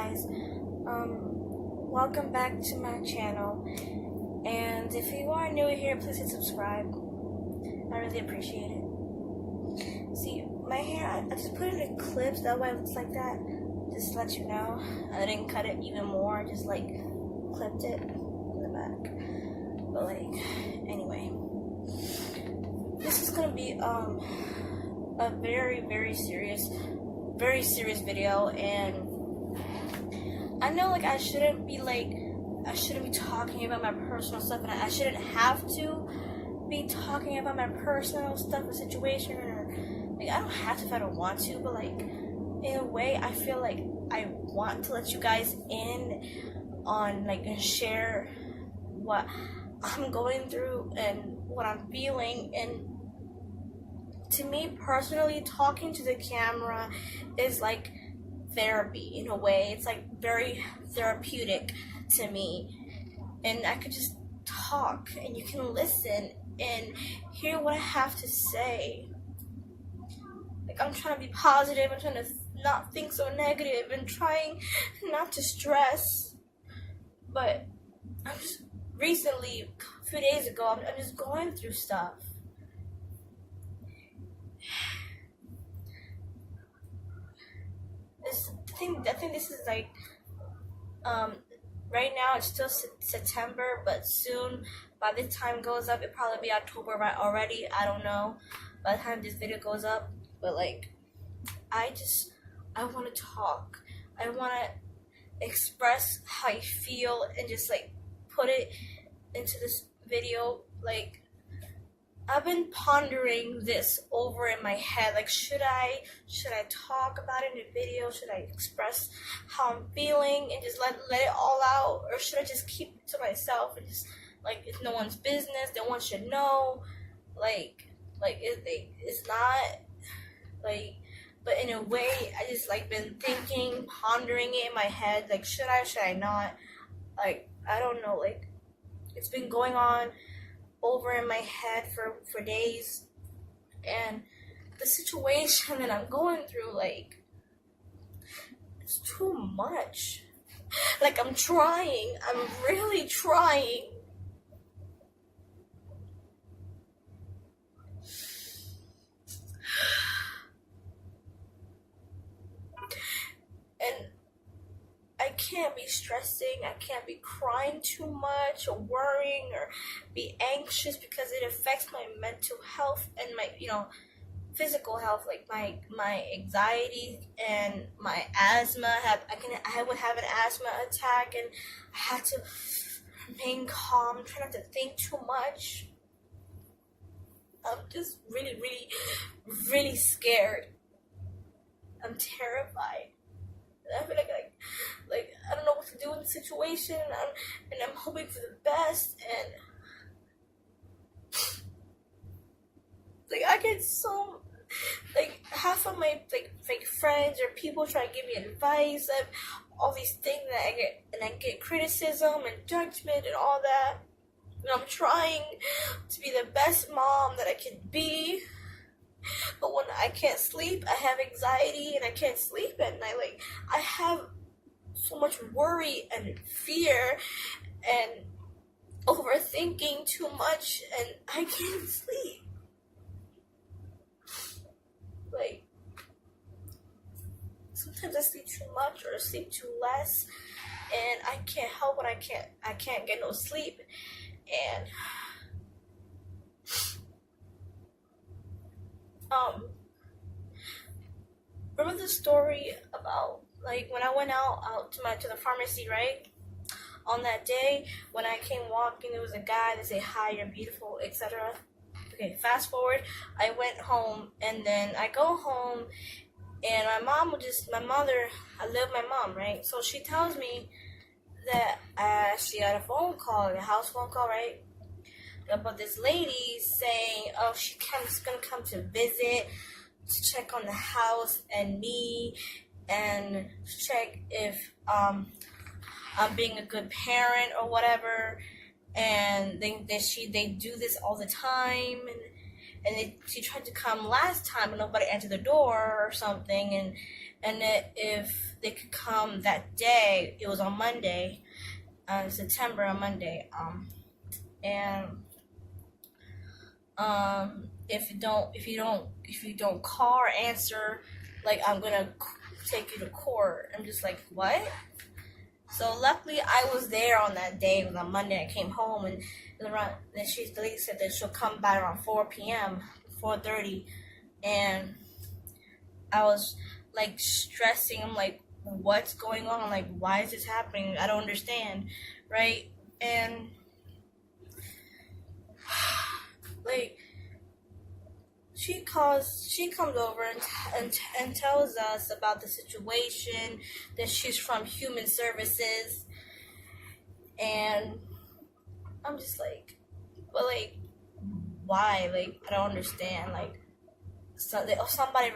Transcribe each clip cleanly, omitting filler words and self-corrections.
guys, welcome back to my channel, and if you are new here, please hit subscribe. I really appreciate it. See, my hair, I just put it in clips, that way it looks like that, just to let you know. I didn't cut it even more, just like clipped it in the back. But like, anyway, this is gonna be a very serious video, and I know like I shouldn't be talking about my personal stuff, and I shouldn't have to be talking about my personal stuff or situation, or like I don't have to if I don't want to, but like in a way I feel like I want to let you guys in on like and share what I'm going through and what I'm feeling. And to me personally, talking to the camera is like therapy in a way. It's like very therapeutic to me, and I could just talk and you can listen and hear what I have to say. Like, I'm trying to be positive, I'm trying to not think so negative and trying not to stress, but I'm just recently, a few days ago, I'm just going through stuff. I think this is like, right now it's still September, but soon, by the time goes up, it'll probably be October already, I don't know, by the time this video goes up. But like, I want to talk, I want to express how I feel and just like put it into this video. Like, I've been pondering this over in my head, like should I talk about it in a video, should I express how I'm feeling and just let it all out, or should I just keep it to myself and just like it's no one's business, no one should know, like it's not like. But in a way, I just like been thinking, pondering it in my head, like should I not, like I don't know, like it's been going on over in my head for days, and the situation that I'm going through, like, it's too much. Like, I'm really trying. And I can't be stressing, I can't be crying too much or worrying or be anxious, because it affects my mental health and my, physical health, like my anxiety and my asthma. I would have an asthma attack, and I had to remain calm, try not to think too much. I'm just really scared. I'm terrified. I feel like I don't know what to do in the situation, and I'm hoping for the best, and like I get so, like half of my like fake friends or people try to give me advice of all these things that I get criticism and judgment and all that, and I'm trying to be the best mom that I can be. But when I can't sleep, I have anxiety and I can't sleep at night. Like, I have so much worry and fear and overthinking too much, and I can't sleep. Like, sometimes I sleep too much or sleep too less, and I can't help it. I can't get no sleep, and remember the story about like when I went out to the pharmacy, right? On that day when I came walking, there was a guy that said, "Hi, you're beautiful," etc. Okay, fast forward, I went home, and then I go home, and I live with my mom, right? So she tells me that she got a phone call, a house phone call, right? About this lady saying, oh, she's gonna come to visit, to check on the house and me, and check if I'm being a good parent or whatever. And they do this all the time, and she tried to come last time, and nobody answered the door or something, and if they could come that day. It was on Monday, September on Monday. And if you don't call or answer, like, I'm gonna take you to court. I'm just like, what? So luckily I was there on that day. It was on Monday. I came home, and around then the lady said that she'll come by around 4 p.m., 4:30, and I was like stressing. I'm like, what's going on? I'm like, why is this happening? I don't understand, right? And like, she comes over and tells us about the situation, that she's from Human Services, and I'm just like, but like, why? Like, I don't understand. Like, somebody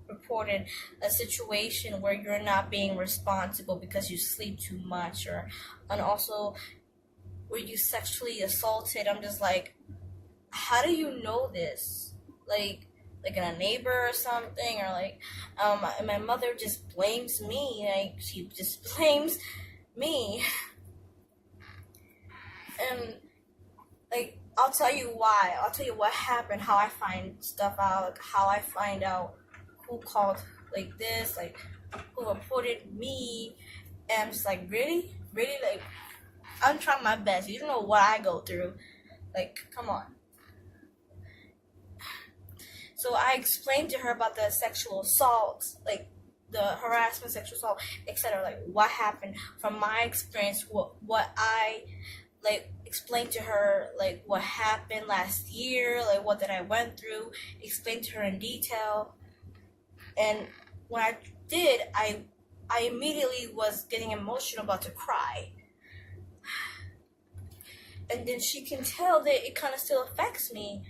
reported a situation where you're not being responsible because you sleep too much, and also were you sexually assaulted. I'm just like, how do you know this? Like a neighbor or something, or like, my mother just blames me. Like, she just blames me, and like, I'll tell you why. I'll tell you what happened, how I find stuff out, like, how I find out who called like this, like, who reported me, and I'm just like, really, like, I'm trying my best. You don't know what I go through. Like, come on. So I explained to her about the sexual assault, like the harassment, sexual assault, etc. Like, what happened from my experience, what I like explained to her, like what happened last year, like what that I went through, explained to her in detail. And when I did, I immediately was getting emotional, about to cry. And then she can tell that it kind of still affects me,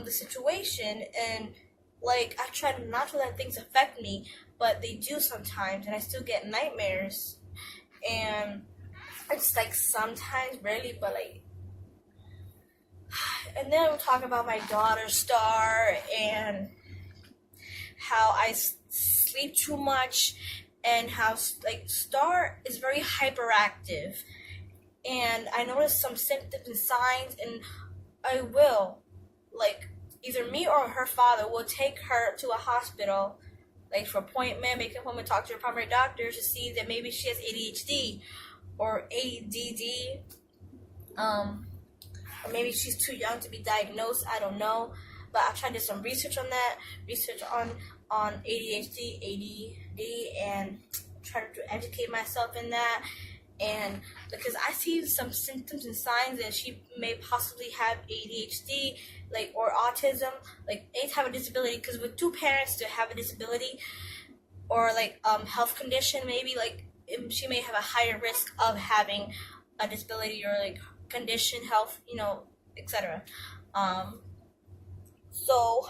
the situation, and like, I try not to let things affect me, but they do sometimes, and I still get nightmares. And it's like sometimes, rarely, but like, and then we'll talk about my daughter Star, and how I sleep too much, and how like Star is very hyperactive, and I noticed some symptoms and signs, and I will, like, either me or her father will take her to a hospital, like, for appointment, make an appointment, talk to her primary doctor to see that maybe she has ADHD or ADD, or maybe she's too young to be diagnosed. I don't know, but I tried to do some research on that, on ADHD, ADD, and try to educate myself in that. And because I see some symptoms and signs that she may possibly have ADHD, like, or autism, like any type of disability, because with two parents to have a disability or like health condition, maybe like she may have a higher risk of having a disability or like condition, health, etc. So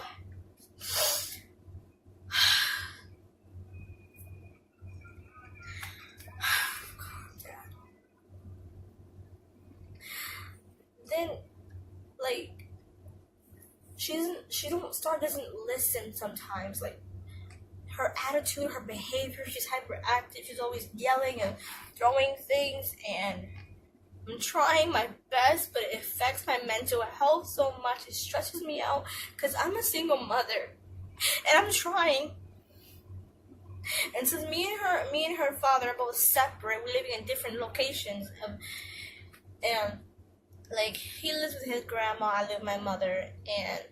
then, like, Star doesn't listen sometimes. Like, her attitude, her behavior, she's hyperactive, she's always yelling and throwing things, and I'm trying my best, but it affects my mental health so much. It stresses me out, because I'm a single mother, and I'm trying. And since me and her father are both separate, we're living in different locations, and like, he lives with his grandma, I live with my mother, and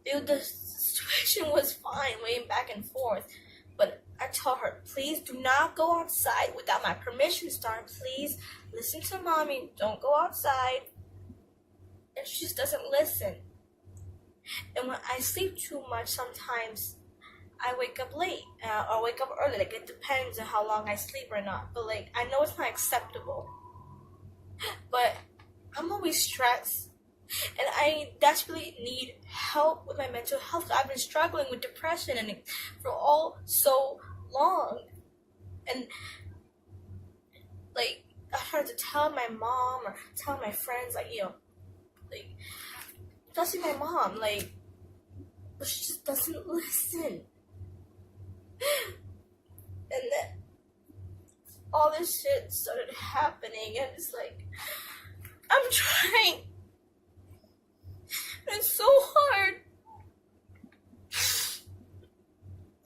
the situation was fine, waiting back and forth. But I told her, please do not go outside without my permission, Star. Please listen to mommy. Don't go outside. And she just doesn't listen. And when I sleep too much, sometimes I wake up late, or wake up early. Like, it depends on how long I sleep or not. But like, I know it's not acceptable. But I'm always stressed, and I desperately need help with my mental health. I've been struggling with depression and for so long, and like, I tried to tell my mom or tell my friends, like, like, especially my mom, like, but she just doesn't listen. all this shit started happening, and it's like, I'm trying. It's so hard.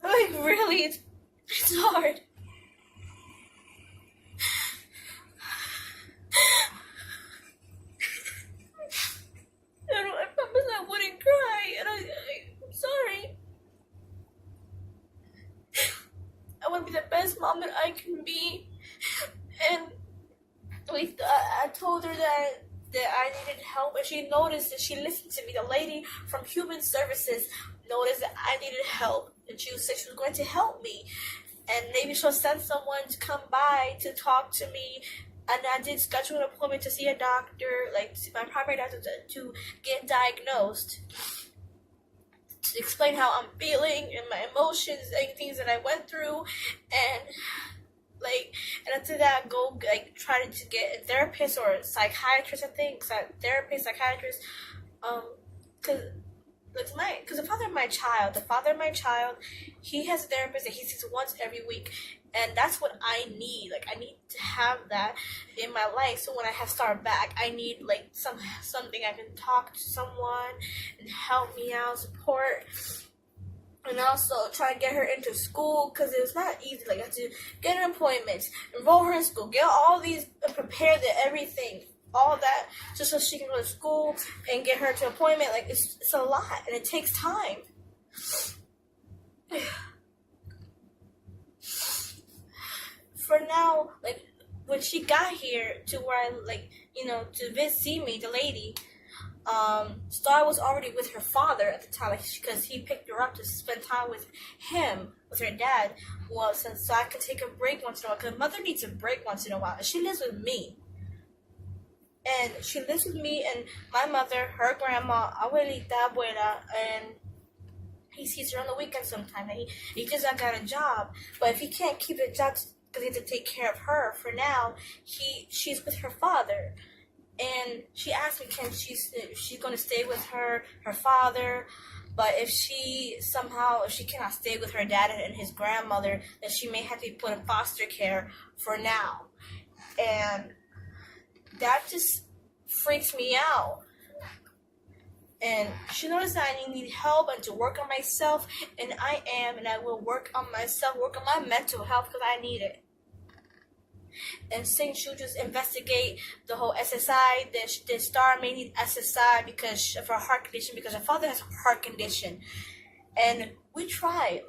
Like, really, it's hard. I promise I wouldn't cry, and I'm sorry. I want to be the best mom that I can be, and I told her that I needed help, and she noticed that she listened to me. The lady from Human Services noticed that I needed help, and she said she was going to help me, and maybe she'll send someone to come by to talk to me. And I did schedule an appointment to see a doctor, like to see my primary doctor, to get diagnosed, to explain how I'm feeling and my emotions and things that I went through, and after that, go try to get a therapist or a psychiatrist. I think therapist, psychiatrist, because the father of my child, he has a therapist that he sees once every week, and that's what I need. Like, I need to have that in my life, so when I have start back, I need something I can talk to someone and help me out, support. And also try to get her into school, because it was not easy. Like, I had to get her appointments, enroll her in school, get all these, prepare everything, all that, just so she can go to school and get her to an appointment. Like, it's a lot, and it takes time. For now, like, when she got here to where to see me, the lady, Star was already with her father at the time, because he picked her up to spend time with him, with her dad. Well, so I could take a break once in a while, because mother needs a break once in a while. And she lives with me. And my mother, her grandma, abuelita, abuela, and he sees her on the weekend sometime. And he just got a job. But if he can't keep a job because he has to take care of her for now, she's with her father. And she asked me, if she's going to stay with her father, but if she cannot stay with her dad and his grandmother, then she may have to be put in foster care for now. And that just freaks me out. And she noticed that I need help and to work on myself, and I will work on myself, work on my mental health, because I need it. And since she'll just investigate the whole SSI, that Star may need SSI because of her heart condition, because her father has a heart condition. And we tried,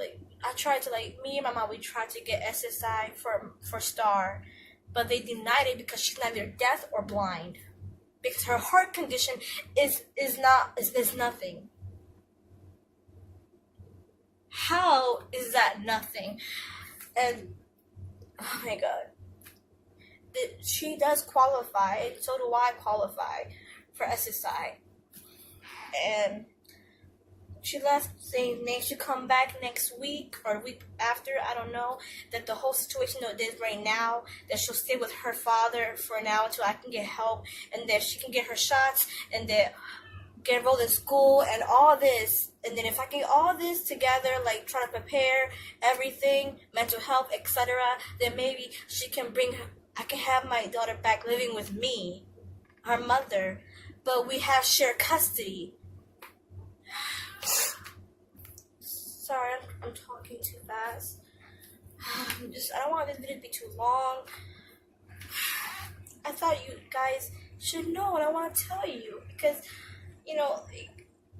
me and my mom, we tried to get SSI for Star, but they denied it because she's neither deaf or blind. Because her heart condition is nothing. How is that nothing? And oh my God. She does qualify, and so do I qualify for SSI. And she left saying they should come back next week or a week after, I don't know, that the whole situation that it is right now, that she'll stay with her father for now until I can get help, and that she can get her shots, and that get enrolled in school and all this. And then if I get all this together, like trying to prepare everything, mental health, etc., then maybe I can have my daughter back living with me, her mother, but we have shared custody. Sorry, I'm talking too fast. I don't want this video to be too long. I thought you guys should know what I want to tell you, because,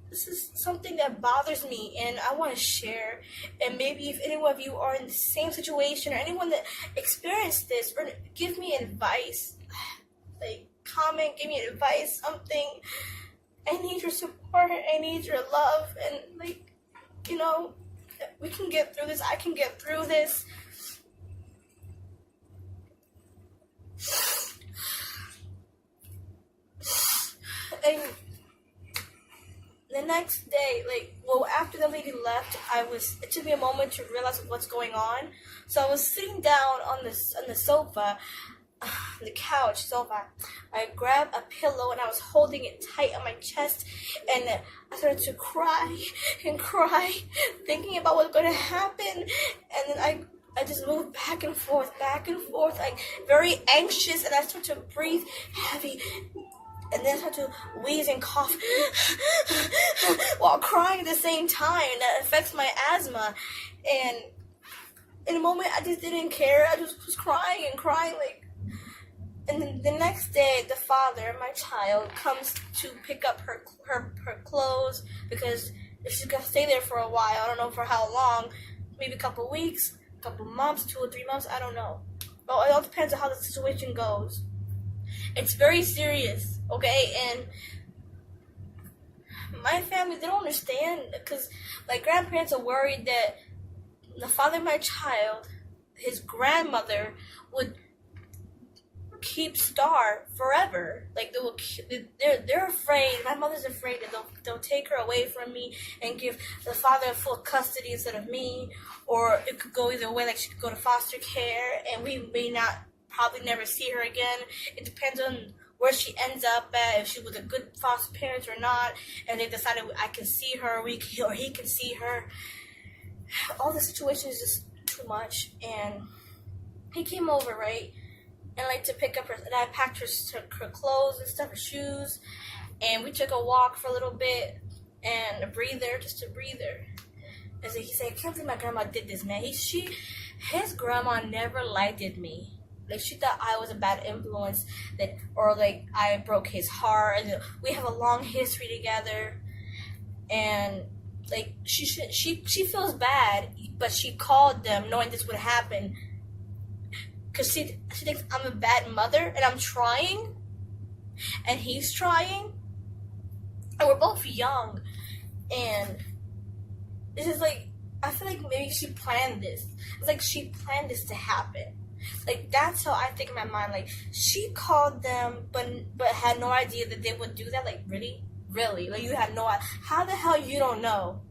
this is something that bothers me, and I want to share. And maybe if any of you are in the same situation, or anyone that experienced this, or give me advice, comment, give me advice, something. I need your support, I need your love, and we can get through this. I can get through this. And the next day, after the lady left, it took me a moment to realize what's going on. So I was sitting down on the sofa, the couch sofa. I grabbed a pillow and I was holding it tight on my chest, and I started to cry and cry, thinking about what's going to happen. And then I just just move back and forth, like very anxious, and I start to breathe heavy, and then I start to wheeze and cough while crying at the same time. That affects my asthma, and in a moment I just didn't care. I just was crying and crying, like. And then the next day, the father, my child, comes to pick up her clothes because she's gonna stay there for a while. I don't know for how long, maybe a couple weeks, a couple months, 2 or 3 months. I don't know. Well, it all depends on how the situation goes. It's very serious, okay? And my family, they don't understand because my grandparents are worried that the father of my child, his grandmother, would keep Star forever. Like they're afraid. My mother's afraid that they'll take her away from me and give the father full custody instead of me, or it could go either way. Like she could go to foster care, and we may not probably never see her again. It depends on where she ends up at, if she was a good foster parent or not, and they decided I can see her, or he can see her. All the situation is just too much, and he came over, right? And like to pick up her, and I packed her clothes and stuff, her shoes, and we took a walk for a little bit and a breather, just a breather. And so he said, I can't believe my grandma did this, man. His grandma never liked me. Like she thought I was a bad influence, or like I broke his heart. And we have a long history together, and like she feels bad, but she called them knowing this would happen. Because she thinks I'm a bad mother, and I'm trying, and he's trying, and we're both young, and this is like, I feel like maybe she planned this. It's like she planned this to happen. Like, that's how I think in my mind. Like, she called them, but had no idea that they would do that. Like, really? Like, you had no idea. How the hell you don't know?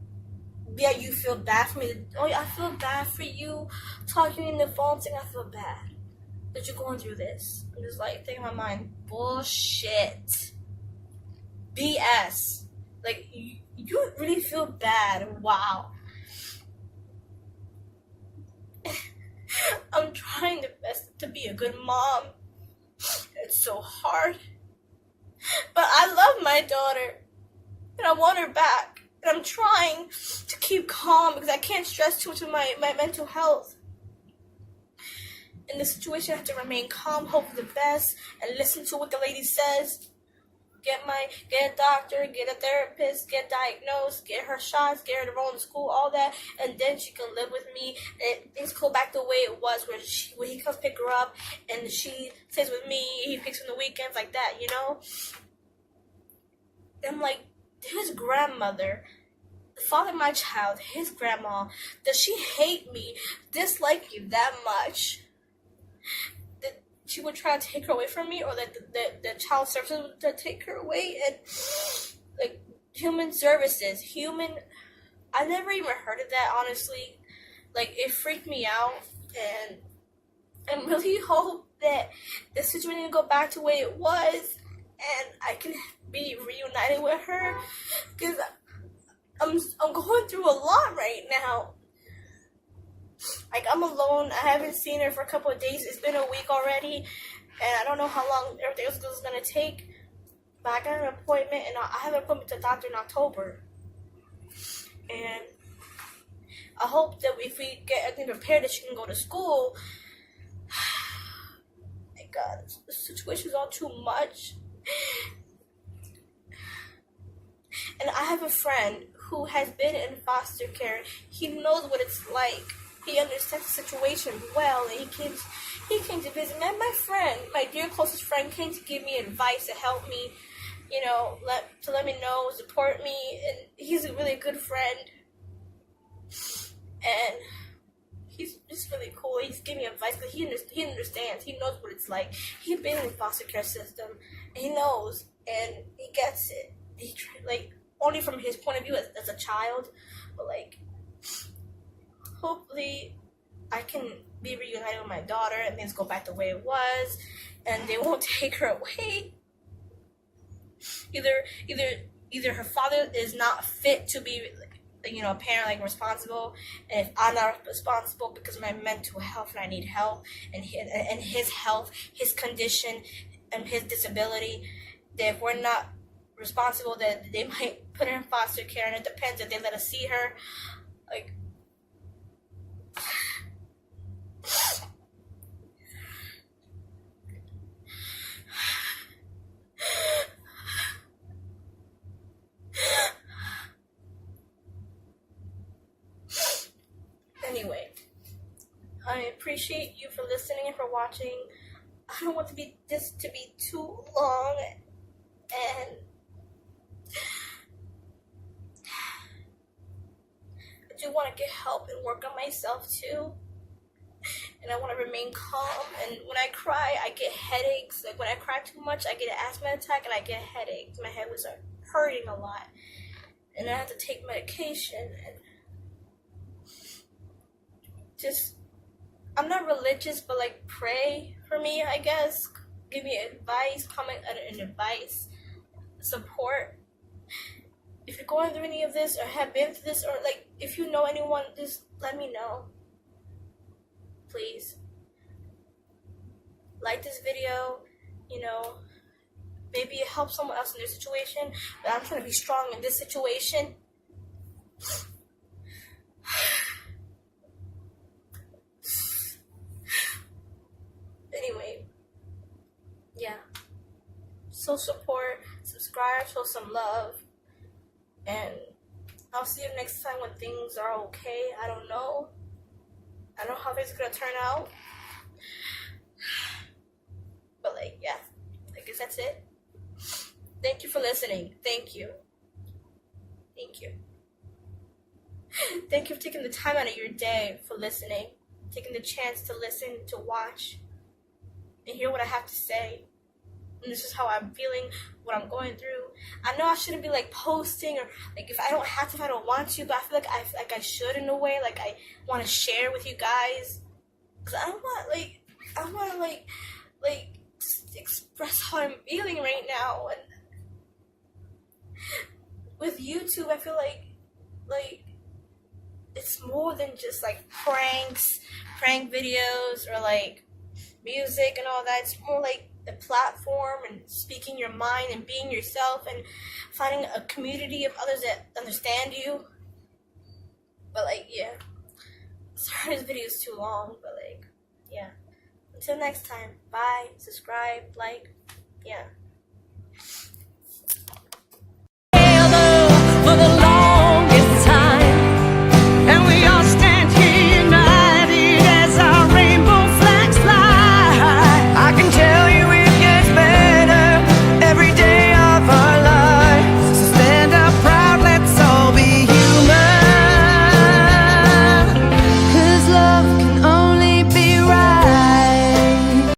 Yeah, you feel bad for me. Oh, I feel bad for you. Talking in the phone saying I feel bad that you're going through this. I'm just like thinking in my mind, bullshit. BS. Like, you really feel bad. Wow. I'm trying the best to be a good mom. It's so hard. But I love my daughter. And I want her back. And I'm trying to keep calm because I can't stress too much with my mental health. In this situation, I have to remain calm, hope for the best, and listen to what the lady says. Get a doctor, get a therapist, get diagnosed, get her shots, get her to roll in school, all that, and then she can live with me. And things go back the way it was, where he comes pick her up, and she stays with me. He picks her on the weekends, like that, you know. And I'm like, his grandmother, the father of my child, his grandma, does she hate me, dislike me that much? That she would try to take her away from me, or that the child services would take her away, and like human services, I never even heard of that, honestly. Like, it freaked me out, and I really hope that the situation will go back to the way it was, and I can be reunited with her, because I'm going through a lot right now. Like, I'm alone. I haven't seen her for a couple of days. It's been a week already, and I don't know how long everything else is going to take. But I got an appointment, and I have an appointment to the doctor in October. And I hope that if we get everything prepared, that she can go to school. My God, the situation is all too much. And I have a friend who has been in foster care. He knows what it's like. He understands the situation well, and he came to visit me. And my friend, my dear closest friend, came to give me advice, to help me, you know, to let me know, support me, and he's a really good friend. And he's just really cool. He's giving me advice, but he understands. He knows what it's like. He's been in the foster care system, and he knows, and he gets it. Like, only from his point of view as a child, but like, hopefully I can be reunited with my daughter and things go back the way it was, and they won't take her away. Either her father is not fit to be you know, a parent like responsible, and if I'm not responsible because of my mental health and I need help, and his health, his condition, and his disability, that if we're not responsible, that they might put her in foster care, and it depends if they let us see her. Like, anyway, I appreciate you for listening and for watching. I don't want this to be too long, and I do want to get help and work on myself too. And I want to remain calm. And when I cry, I get headaches. Like when I cry too much, I get an asthma attack and I get headaches. My head was hurting a lot, and I have to take medication. And just, I'm not religious, but like pray for me, I guess. Give me advice, comment an advice, support. If you're going through any of this or have been through this, or like if you know anyone, just let me know. Please. Like this video, you know, maybe it helps someone else in their situation, but I'm trying to be strong in this situation. Anyway, yeah. So support, subscribe, show some love, and I'll see you next time when things are okay. I don't know how things are gonna turn out, but like, yeah, I guess that's it. Thank you for listening. Thank you. Thank you for taking the time out of your day for listening, taking the chance to listen, to watch, and hear what I have to say. And this is how I'm feeling, what I'm going through. I know I shouldn't be like posting, or like if I don't have to, if I don't want to, but I feel like I should in a way. Like I want to share with you guys, cause I want to like just express how I'm feeling right now. And with YouTube, I feel like it's more than just like prank videos, or like music and all that. It's more like the platform and speaking your mind and being yourself and finding a community of others that understand you. But like, yeah, sorry this video is too long, but like, yeah, until next time, bye, subscribe, like, yeah.